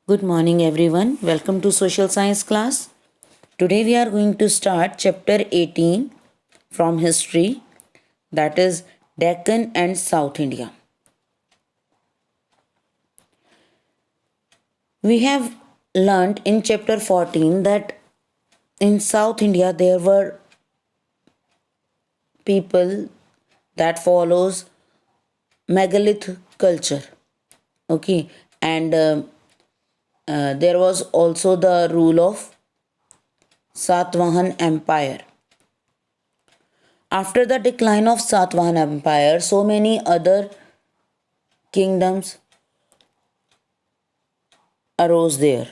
Good morning, everyone. Welcome to Social Science class. Today we are going to start chapter 18 from history, that is Deccan and South India. We have learnt in chapter 14 that in South India there were people that follows megalith culture. Okay, and there was also the rule of Satavahan Empire. After the decline of Satavahan Empire, so many other kingdoms arose there.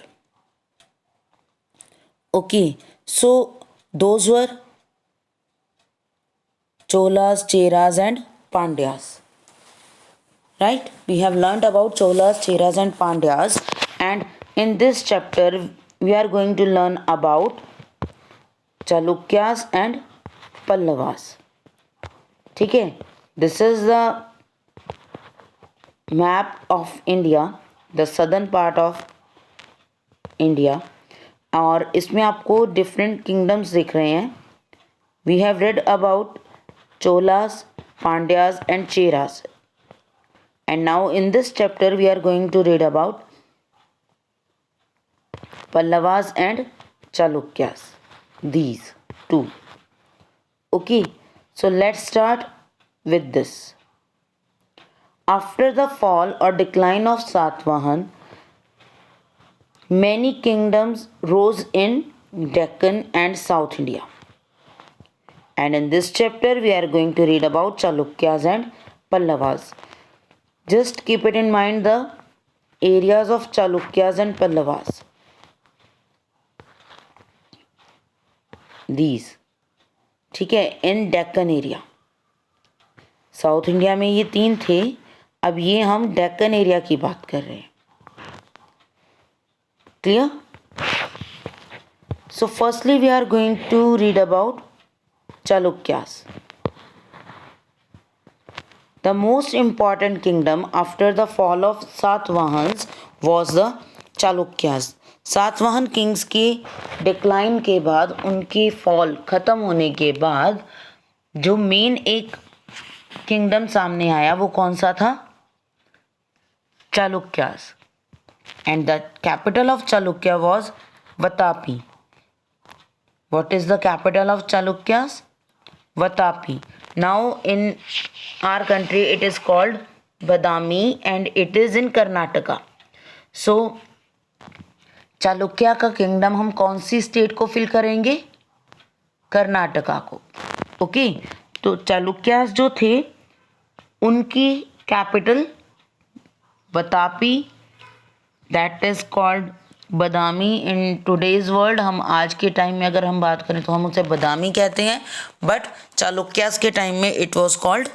Okay, so those were Cholas, Cheras, and Pandyas. Right? We have learnt about Cholas, Cheras, and Pandyas, and in this chapter we are going to learn about Chalukyas and Pallavas. ठीक है, this is the map of India, the southern part of India, और इसमें आपको different kingdoms दिख रहे हैं. We have read about Cholas, Pandyas and Cheras, and now in this chapter we are going to read about Pallavas and Chalukyas, these two. Okay, so let's start with this. After the fall or decline of Satavahan, many kingdoms rose in Deccan and South India. And in this chapter, we are going to read about Chalukyas and Pallavas. Just keep it in mind the areas of Chalukyas and Pallavas. These. ठीक है, इन Deccan area. South India में ये तीन थे, अब ये हम Deccan area की बात कर रहे हैं. Clear? So firstly we are going to read about Chalukyas. The most important kingdom after the fall of Satvahans was the Chalukyas. Satavahana Kings के डिक्लाइन के बाद, उनकी फॉल ख़त्म होने के बाद जो मेन एक किंगडम सामने आया वो कौन सा था? Chalukyas. And the capital of Chalukya was Vatapi. What is the capital of Chalukyas? Vatapi. Now in our country it is called Badami and it is in Karnataka. So Chalukya का किंगडम हम कौन सी स्टेट को फिल करेंगे? कर्नाटका को. ओके, तो चालुक्यास जो थे उनकी capital Vatapi, that is called Badami. In today's world हम आज के टाइम में अगर हम बात करें तो हम उसे बदामी कहते हैं, बट चालुक्यास के टाइम में it was called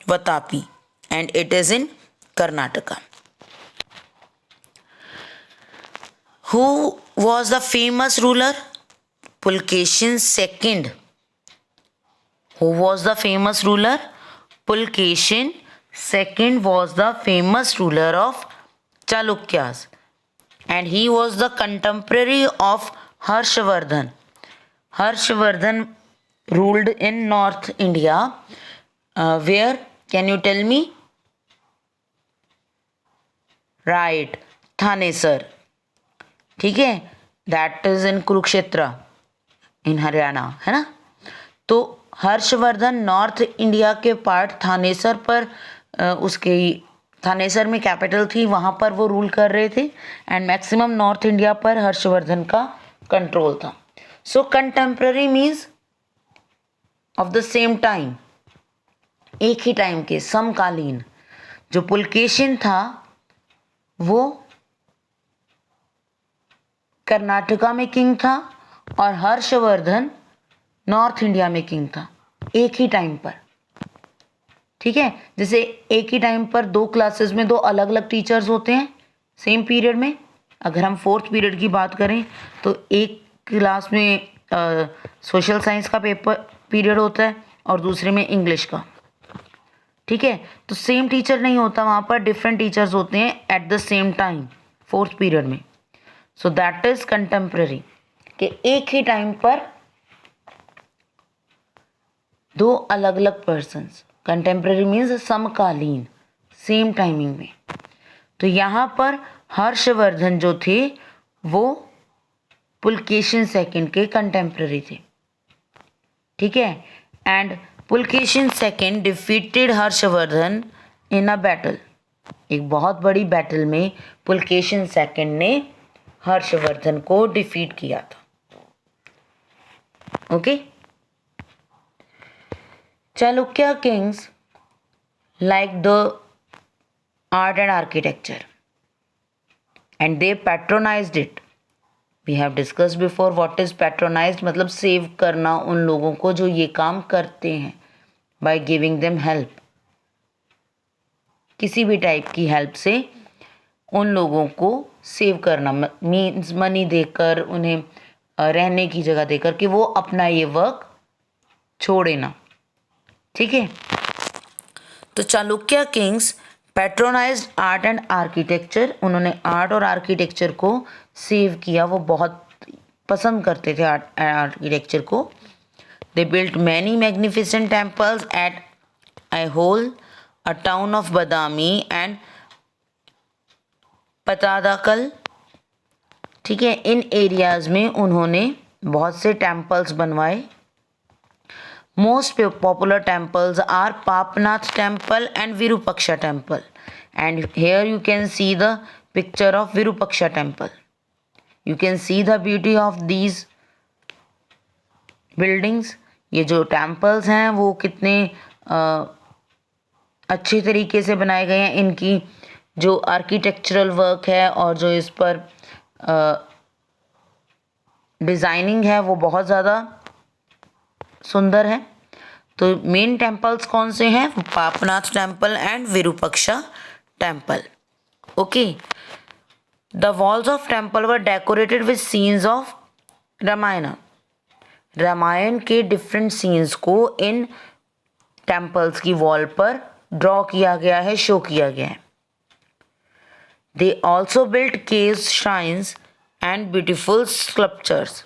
Vatapi and it is in Karnataka. Who was the famous ruler? Pulkeshin II. Who was the famous ruler? Pulkeshin II was the famous ruler of Chalukyas. And he was the contemporary of Harshavardhan. Harshavardhan ruled in North India. Where? Can you tell me? Right, Thanesar. ठीक है, that is in Kurukshetra इन हरियाणा, है ना. तो Harshvardhan north India के part Thanesar पर उसके थानेसर में capital थी, वहाँ पर वो रूल कर रहे थे एंड मैक्सिमम नॉर्थ इंडिया पर हर्षवर्धन का कंट्रोल था. So contemporary means of the same time, एक ही टाइम के, समकालीन. जो पुलकेशिन था वो कर्नाटका में किंग था और हर्षवर्धन नॉर्थ इंडिया में किंग था, एक ही टाइम पर. ठीक है, जैसे एक ही टाइम पर दो क्लासेस में दो अलग अलग टीचर्स होते हैं सेम पीरियड में. अगर हम फोर्थ पीरियड की बात करें तो एक क्लास में सोशल साइंस का पीरियड होता है और दूसरे में इंग्लिश का. ठीक है, तो सेम टीचर नहीं होता वहाँ पर, डिफरेंट टीचर्स होते हैं at the same time fourth period में. सो दैट इज कंटेम्प्रेरी, कि एक ही टाइम पर दो अलग अलग पर्सन्स। कंटेम्प्रेरी मीन्स समकालीन, सेम टाइमिंग में। तो यहाँ पर हर्षवर्धन जो थे वो पुलकेशिन सेकंड के कंटेम्प्रेरी थे, ठीक है। And Pulakeshin second defeated Harshvardhan in a battle, एक बहुत बड़ी बैटल में पुलकेशिन सेकंड ने हर्षवर्धन को डिफीट किया था। Okay. Chalukya Kings like the art and architecture and they patronized it. We have discussed before what is patronized, मतलब सेव करना उन लोगों को जो ये काम करते हैं, by giving them help, किसी भी टाइप की हेल्प से उन लोगों को सेव करना, मीन्स मनी देकर, उन्हें रहने की जगह देकर, कि वो अपना ये वर्क छोड़े ना, ठीक है। तो Chalukya kings patronised art and architecture, उन्होंने आर्ट और आर्किटेक्चर को सेव किया, वो बहुत पसंद करते थे आर्ट एंड आर्किटेक्चर को। They built many magnificent temples at Aihole, a town of Badami and Pattadakal, ठीक है। इन एरियाज में उन्होंने बहुत से टेम्पल्स बनवाए। Most popular temples are Papnath temple and Virupaksha temple, and here you can see the picture of Virupaksha temple. You can see the beauty of these buildings. ये जो temples हैं वो कितने अच्छे तरीके से बनाए गए हैं, इनकी जो आर्किटेक्चरल वर्क है और जो इस पर डिज़ाइनिंग है वो बहुत ज़्यादा सुंदर है। तो मेन टेम्पल्स कौन से हैं? Papanath temple and Virupaksha temple. Okay. The walls of temple were decorated with scenes of Ramayana, Ramayana के डिफरेंट सीन्स को इन टेम्पल्स की वॉल पर ड्रॉ किया गया है, शो किया गया है। They also built caves, shrines and beautiful sculptures.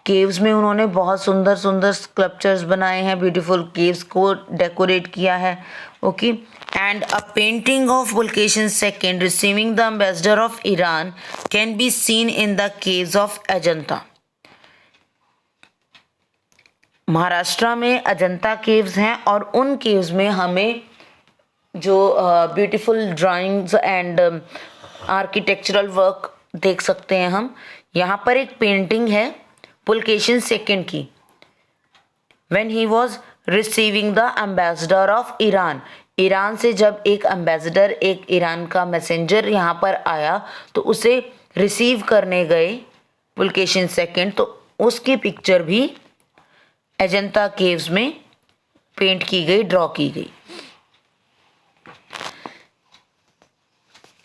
Caves में उन्होंने बहुत सुंदर सुंदर स्कल्पचर्स बनाए हैं, ब्यूटीफुल केव्स को डेकोरेट किया है। Okay. And a painting of Pulakeshin second receiving the ambassador of Iran can be seen in the caves of Ajanta. Maharashtra में अजंता केव्स हैं और उन केव्स में हमें जो beautiful drawings and architectural work देख सकते हैं हम। यहाँ पर एक पेंटिंग है पुलकेशिन सेकंड की, when he was receiving the ambassador of Iran. Iran से जब एक एम्बेसडर, एक ईरान का मैसेंजर यहाँ पर आया तो उसे रिसीव करने गए पुलकेशिन सेकंड, तो उसकी पिक्चर भी अजंता केव्स में पेंट की गई, ड्रॉ की गई।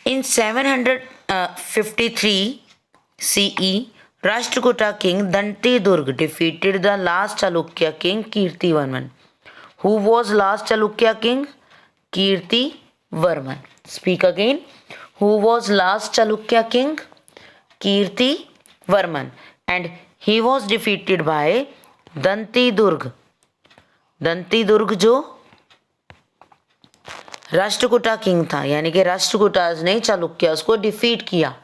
इन 753 CE Rashtrakuta king Dantidurg defeated the last Chalukya king Kirtivarman. Who was last Chalukya king? Kirtivarman. Speak again. Who was last Chalukya king? Kirtivarman. And he was defeated by Dantidurg. Dantidurga जो Rashtrakuta king था, यानी कि राष्ट्रकूटाज ने चालुक्यास को defeat किया।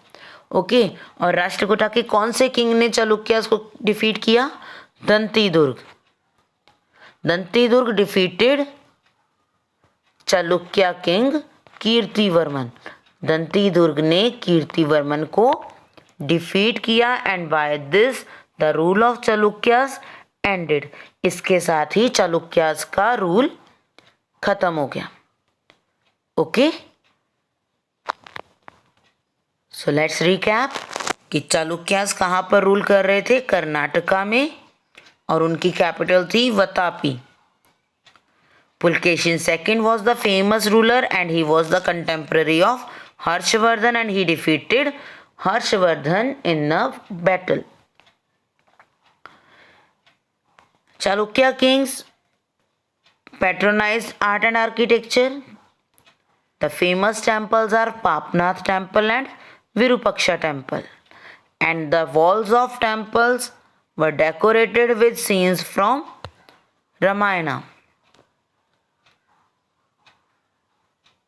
Okay. और राष्ट्रकूटा के कौन से किंग ने चालुक्यास को डिफीट किया? दंतीदुर्ग। Dantidurga defeated Chalukya king Kirtivarman. दंतीदुर्ग ने कीर्तिवर्मन को डिफीट किया and by this the rule of Chalukyas ended. इसके साथ ही चालुक्यास का रूल खत्म हो गया। ओके। सो लेट्स रिकैप कि चालुक्यास कहाँ पर रूल कर रहे थे? कर्नाटका में, और उनकी कैपिटल थी Vatapi. Pulakeshin second was the famous ruler and he was the contemporary of Harshvardhan and he defeated Harshvardhan in a battle. Chalukya kings patronized art and architecture. The famous temples are Papnath temple and Virupaksha temple, and the walls of temples were decorated with scenes from Ramayana.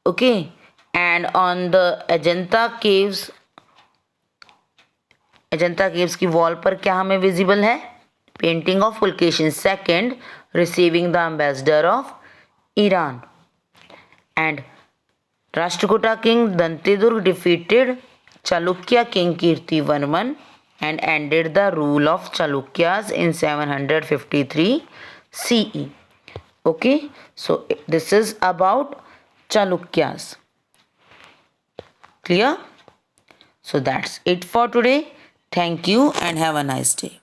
Okay, and on the Ajanta caves की wall पर क्या हमें visible है? Painting of Pulakeshin second receiving the ambassador of Iran. And Rashtrakuta king Dantidurga defeated Chalukya king Kirtivarman and ended the rule of Chalukyas in 753 CE. Okay, so this is about Chalukyas. Clear? So that's it for today. Thank you and have a nice day.